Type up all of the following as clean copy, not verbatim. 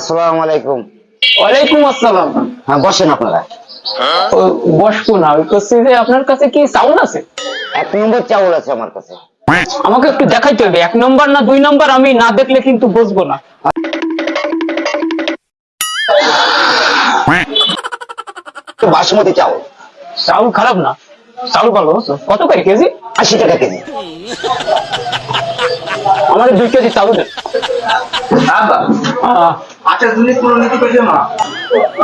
আসসালামু আলাইকুম। ওয়ালাইকুম আসসালাম। হ্যাঁ, বসেন আপনারা। বসবো না, ওই করছি যে আপনার কাছে কি চাউল আছে? 1 নম্বর চাউল আছে আমার কাছে। আমাকে একটু দেখাইতে হবে, 1 নম্বর না 2 নম্বর, আমি না দেখলে কিন্তু বুঝবো না। বাসমতি চাউল। চাউল খারাপ না, চাউল ভালো। বুঝছো? কত করে কেজি? 80 টাকা কেজি। আমার 2 কেজি চাউল দেন। আচ্ছা জিনিস কোনো নীতি পেয়েছে না।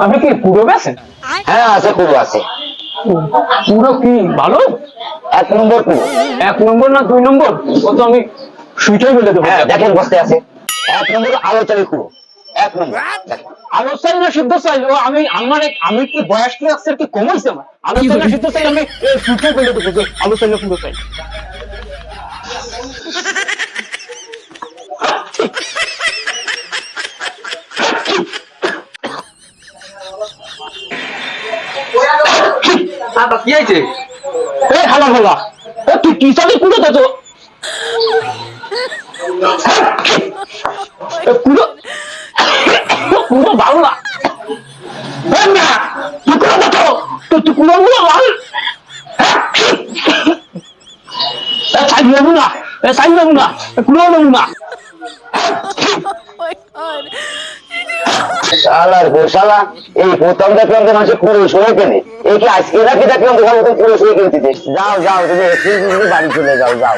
আপনি কি পুরো বেছেন? হ্যাঁ আছে, কুড়ো আছে। পুরো কি ভালো? 1 নম্বর কুড়ো। 1 নম্বর না 2 নম্বর? ও তো আমি সুইটাই বলে দেবো। হ্যাঁ দেখেন, বসতে আছে। 1 নম্বর আলো চালের কুড়ো। 1 নম্বর দেখেন। আলু চাই না সিদ্ধ চাই? ও আমি কি বয়স কি আছে কি কম হয়েছে আমার? আলু চাই না সিদ্ধ চাই? আমি সুইটাই বলে দেবো যে আলু চাই না পুরো চাই। কি হয়েছে? এই হালা ভালা, তুই কি চালি পুরো তো? পুরো পুরো ভালো না। তুই পুরো দেখো, তুই পুরো পুরো ভালো। সাইড নেবো না, সাইড নেবো না, পুরো নেবো না। শালার গোশালা, এই প্রথম দেখলাম যে মানুষের কুড়ো শুয়ে কেনে। এই কি আজকে নাকি দেখলাম দোকান মতন কুড়ো শুয়ে কিনতে। যাও যাও, তুমি বাড়ি চলে যাও, যাও।